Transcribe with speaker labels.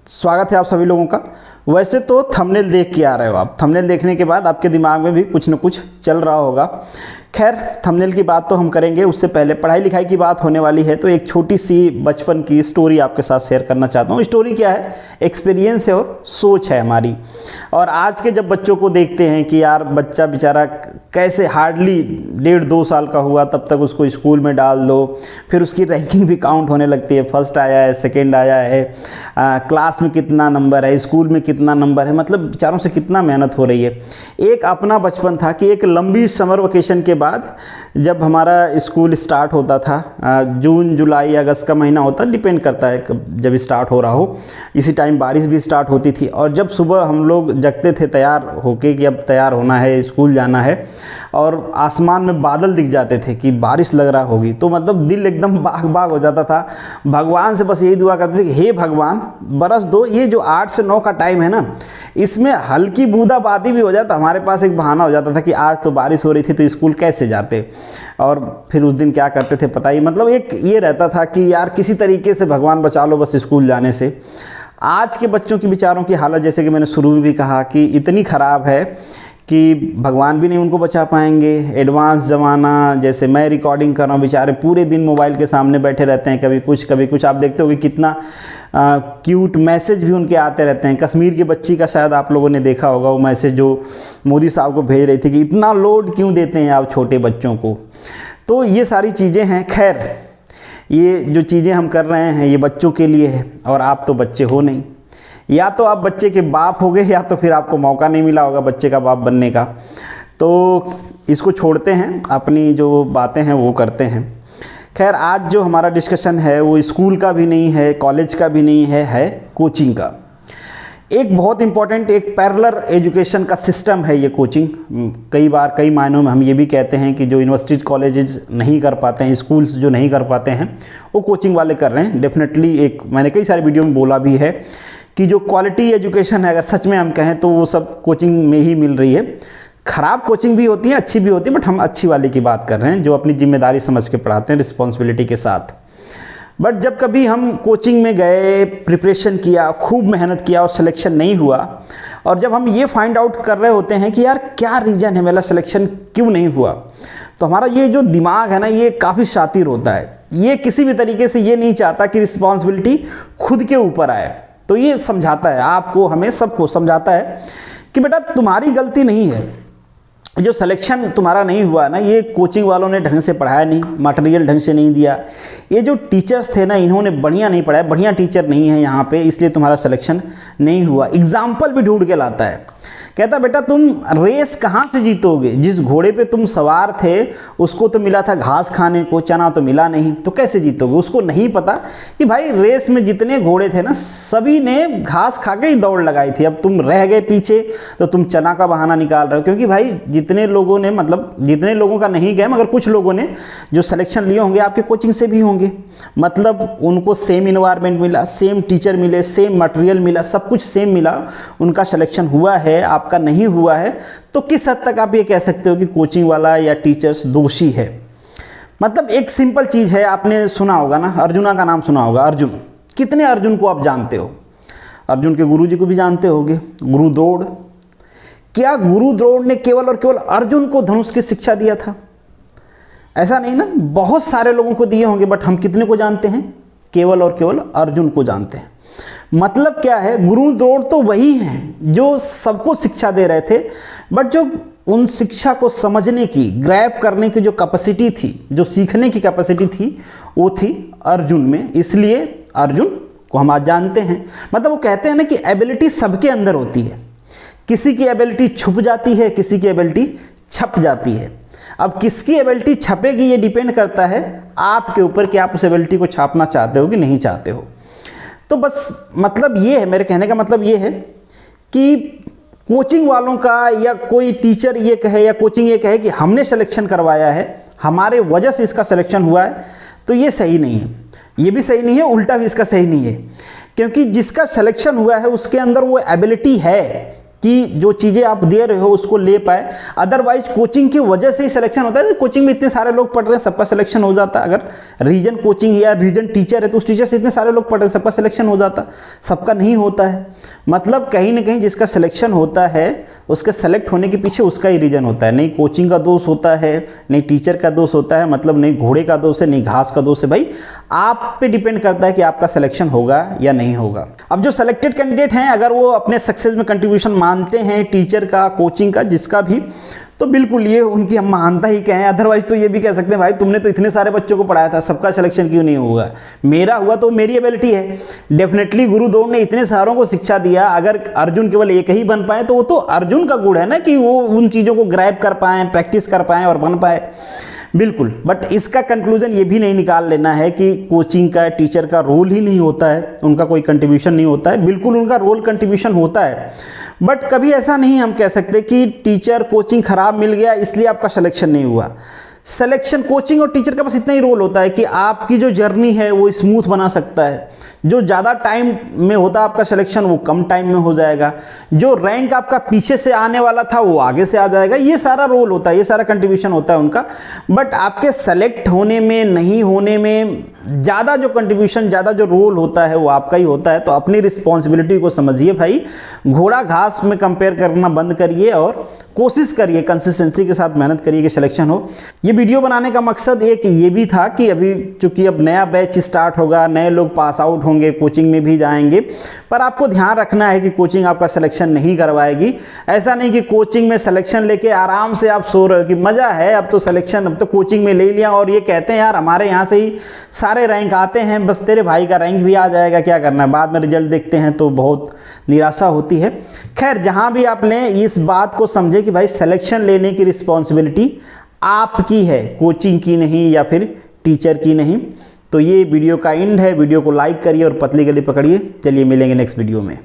Speaker 1: स्वागत है आप सभी लोगों का। वैसे तो थंबनेल देख के आ रहे हो आप, थंबनेल देखने के बाद आपके दिमाग में भी कुछ न कुछ चल रहा होगा। खैर, थंबनेल की बात तो हम करेंगे, उससे पहले पढ़ाई लिखाई की बात होने वाली है, तो एक छोटी सी बचपन की स्टोरी आपके साथ शेयर करना चाहता हूँ। स्टोरी क्या है, एक्सपीरियंस है और सोच है हमारी। और आज के जब बच्चों को देखते हैं कि यार बच्चा बेचारा कैसे हार्डली 1.5-2 साल का हुआ तब तक उसको स्कूल में डाल दो, फिर उसकी रैंकिंग भी काउंट होने लगती है, फर्स्ट आया है, सेकेंड आया है, क्लास में कितना नंबर है, स्कूल में कितना नंबर है, मतलब बेचारों से कितना मेहनत हो रही है। एक अपना बचपन था कि एक लंबी समर वेकेशन के बाद जब हमारा स्कूल स्टार्ट होता था, जून जुलाई अगस्त का महीना होता, डिपेंड करता है जब स्टार्ट हो रहा हो, इसी टाइम बारिश भी स्टार्ट होती थी। और जब सुबह हम लोग जगते थे तैयार होके कि अब तैयार होना है, स्कूल जाना है, और आसमान में बादल दिख जाते थे कि बारिश लग रहा होगी, तो मतलब दिल एकदम बाग बाग हो जाता था। भगवान से बस यही दुआ करते थे कि हे भगवान बरस दो, ये जो 8 से 9 का टाइम है ना, इसमें हल्की बूंदाबांदी भी हो जाए तो हमारे पास एक बहाना हो जाता था कि आज तो बारिश हो रही थी तो स्कूल कैसे जाते। और फिर उस दिन क्या करते थे पता ही, मतलब एक ये रहता था कि यार किसी तरीके से भगवान बचा लो बस स्कूल जाने से। आज के बच्चों की बेचारों की हालत, जैसे कि मैंने शुरू में भी कहा, कि इतनी ख़राब है कि भगवान भी नहीं उनको बचा पाएंगे। एडवांस ज़माना, जैसे मैं रिकॉर्डिंग कर रहा हूँ, बेचारे पूरे दिन मोबाइल के सामने बैठे रहते हैं, कभी कुछ कभी कुछ। आप देखते हो कि कितना क्यूट मैसेज भी उनके आते रहते हैं। कश्मीर की बच्ची का शायद आप लोगों ने देखा होगा वो मैसेज जो मोदी साहब को भेज रही थी कि इतना लोड क्यों देते हैं आप छोटे बच्चों को। तो ये सारी चीज़ें हैं। खैर, ये जो चीज़ें हम कर रहे हैं ये बच्चों के लिए है, और आप तो बच्चे हो नहीं, या तो आप बच्चे के बाप हो गए या तो फिर आपको मौका नहीं मिला होगा बच्चे का बाप बनने का। तो इसको छोड़ते हैं, अपनी जो बातें हैं वो करते हैं। खैर, आज जो हमारा डिस्कशन है वो स्कूल का भी नहीं है, कॉलेज का भी नहीं है कोचिंग का। एक बहुत इम्पॉर्टेंट, एक पैरेलल एजुकेशन का सिस्टम है ये कोचिंग। कई बार कई मायनों में हम ये भी कहते हैं कि जो यूनिवर्सिटीज़ कॉलेजेस नहीं कर पाते हैं, स्कूल्स जो नहीं कर पाते हैं, वो कोचिंग वाले कर रहे हैं। डेफिनेटली एक मैंने कई सारे वीडियो में बोला भी है कि जो क्वालिटी एजुकेशन है, अगर सच में हम कहें तो वो सब कोचिंग में ही मिल रही है। ख़राब कोचिंग भी होती है, अच्छी भी होती है, बट हम अच्छी वाले की बात कर रहे हैं जो अपनी जिम्मेदारी समझ के पढ़ाते हैं, रिस्पॉन्सिबिलिटी के साथ। बट जब कभी हम कोचिंग में गए, प्रिपरेशन किया, खूब मेहनत किया और सिलेक्शन नहीं हुआ, और जब हम ये फाइंड आउट कर रहे होते हैं कि यार क्या रीज़न है, मेरा सिलेक्शन क्यों नहीं हुआ, तो हमारा ये जो दिमाग है ना, ये काफ़ी शातिर होता है। ये किसी भी तरीके से ये नहीं चाहता कि रिस्पॉन्सिबिलिटी खुद के ऊपर आए। तो ये समझाता है आपको, हमें सबको समझाता है कि बेटा तुम्हारी गलती नहीं है, जो सिलेक्शन तुम्हारा नहीं हुआ ना, ये कोचिंग वालों ने ढंग से पढ़ाया नहीं, मटेरियल ढंग से नहीं दिया, ये जो टीचर्स थे ना इन्होंने बढ़िया नहीं पढ़ाया, बढ़िया टीचर नहीं है यहाँ पे, इसलिए तुम्हारा सिलेक्शन नहीं हुआ। एग्जाम्पल भी ढूंढ के लाता है, कहता बेटा तुम रेस कहाँ से जीतोगे, जिस घोड़े पे तुम सवार थे उसको तो मिला था घास खाने को, चना तो मिला नहीं, तो कैसे जीतोगे। उसको नहीं पता कि भाई रेस में जितने घोड़े थे ना सभी ने घास खा के ही दौड़ लगाई थी, अब तुम रह गए पीछे तो तुम चना का बहाना निकाल रहे हो। क्योंकि भाई जितने लोगों ने, मतलब जितने लोगों का नहीं गए मगर कुछ लोगों ने जो सिलेक्शन लिए होंगे आपके कोचिंग से भी होंगे, मतलब उनको सेम इन्वायरमेंट मिला, सेम टीचर मिले, सेम मटेरियल मिला, सब कुछ सेम मिला, उनका सिलेक्शन हुआ है, आपका नहीं हुआ है। तो किस हद तक आप ये कह सकते हो कि कोचिंग वाला या टीचर्स दोषी है। मतलब एक सिंपल चीज़ है, आपने सुना होगा ना, अर्जुना का नाम सुना होगा। अर्जुन, कितने अर्जुन को आप जानते हो? अर्जुन के गुरुजी को भी जानते होगे, गुरु द्रोण। क्या गुरु द्रोण ने केवल और केवल अर्जुन को धनुष की शिक्षा दिया था? ऐसा नहीं ना, बहुत सारे लोगों को दिए होंगे, बट हम कितने को जानते हैं? केवल और केवल अर्जुन को जानते हैं। मतलब क्या है, गुरु द्रोण तो वही हैं जो सबको शिक्षा दे रहे थे, बट जो उन शिक्षा को समझने की, ग्रैब करने की जो कैपेसिटी थी, जो सीखने की कैपेसिटी थी, वो थी अर्जुन में। इसलिए अर्जुन को हम आज जानते हैं। मतलब वो कहते हैं ना कि एबिलिटी सबके अंदर होती है, किसी की एबिलिटी छुप जाती है, किसी की एबिलिटी छप जाती है। अब किसकी एबिलिटी छपेगी ये डिपेंड करता है आपके ऊपर कि आप उस एबिलिटी को छापना चाहते हो कि नहीं चाहते हो। तो बस मतलब ये है, मेरे कहने का मतलब ये है कि कोचिंग वालों का या कोई टीचर ये कहे या कोचिंग ये कहे कि हमने सिलेक्शन करवाया है, हमारे वजह से इसका सिलेक्शन हुआ है, तो ये सही नहीं है। ये भी सही नहीं है, उल्टा भी इसका सही नहीं है। क्योंकि जिसका सिलेक्शन हुआ है उसके अंदर वो एबिलिटी है, कि जो चीज़ें आप दे रहे हो उसको ले पाए। अदरवाइज कोचिंग की वजह से ही सिलेक्शन होता है। कोचिंग में इतने सारे लोग पढ़ रहे हैं, सबका सिलेक्शन हो जाता। अगर रीजन कोचिंग या रीजन टीचर है तो उस टीचर से इतने सारे लोग पढ़ रहे हैं, सबका सिलेक्शन हो जाता। सबका नहीं होता है। मतलब कहीं ना कहीं जिसका सिलेक्शन होता है उसके सेलेक्ट होने के पीछे उसका ही रीजन होता है। नहीं कोचिंग का दोष होता है, नहीं टीचर का दोष होता है, मतलब नहीं घोड़े का दोष है, नहीं घास का दोष है। भाई आप पे डिपेंड करता है कि आपका सिलेक्शन होगा या नहीं होगा। अब जो सेलेक्टेड कैंडिडेट हैं अगर वो अपने सक्सेस में कंट्रीब्यूशन मानते हैं टीचर का, कोचिंग का, जिसका भी, तो बिल्कुल ये उनकी हम मानता ही कहें। अदरवाइज तो ये भी कह सकते हैं भाई तुमने तो इतने सारे बच्चों को पढ़ाया था, सबका सिलेक्शन क्यों नहीं होगा? मेरा हुआ तो मेरी एबिलिटी है। डेफिनेटली गुरु द्रोण ने इतने सारों को शिक्षा दिया, अगर अर्जुन केवल एक ही बन पाए तो वो तो अर्जुन का गुण है ना कि वो उन चीज़ों को ग्रैब कर पाएँ, प्रैक्टिस कर पाएँ और बन पाए। बिल्कुल, बट इसका कंक्लूजन ये भी नहीं निकाल लेना है कि कोचिंग का, टीचर का रोल ही नहीं होता है, उनका कोई कंट्रीब्यूशन नहीं होता है। बिल्कुल उनका रोल कंट्रीब्यूशन होता है, बट कभी ऐसा नहीं हम कह सकते कि टीचर कोचिंग खराब मिल गया इसलिए आपका सिलेक्शन नहीं हुआ। सिलेक्शन कोचिंग और टीचर का बस इतना ही रोल होता है कि आपकी जो जर्नी है वो स्मूथ बना सकता है। जो ज़्यादा टाइम में होता आपका सिलेक्शन वो कम टाइम में हो जाएगा। जो रैंक आपका पीछे से आने वाला था वो आगे से आ जाएगा। ये सारा रोल होता है, ये सारा कंट्रीब्यूशन होता है उनका। बट आपके सेलेक्ट होने में, नहीं होने में ज़्यादा जो कंट्रीब्यूशन, ज़्यादा जो रोल होता है वो आपका ही होता है। तो अपनी रिस्पॉन्सिबिलिटी को समझिए भाई, घोड़ा घास में कंपेयर करना बंद करिए और कोशिश करिए, कंसिस्टेंसी के साथ मेहनत करिए कि सिलेक्शन हो। ये वीडियो बनाने का मकसद एक ये भी था कि अभी चूंकि अब नया बैच स्टार्ट होगा, नए लोग पास आउट होंगे, कोचिंग में भी जाएंगे, पर आपको ध्यान रखना है कि कोचिंग आपका सिलेक्शन नहीं करवाएगी। ऐसा नहीं कि कोचिंग में सिलेक्शन लेके आराम से आप सो रहे हो कि मज़ा है, अब तो सिलेक्शन, अब तो कोचिंग में ले लिया और ये कहते हैं यार हमारे यहाँ से ही सारे रैंक आते हैं, बस तेरे भाई का रैंक भी आ जाएगा, क्या करना है। बाद में रिजल्ट देखते हैं तो बहुत निराशा होती है। खैर जहाँ भी आप लें, इस बात को समझे कि भाई सिलेक्शन लेने की रिस्पॉन्सिबिलिटी आपकी है, कोचिंग की नहीं या फिर टीचर की नहीं। तो ये वीडियो का एंड है। वीडियो को लाइक करिए और पतली गली पकड़िए। चलिए मिलेंगे नेक्स्ट वीडियो में।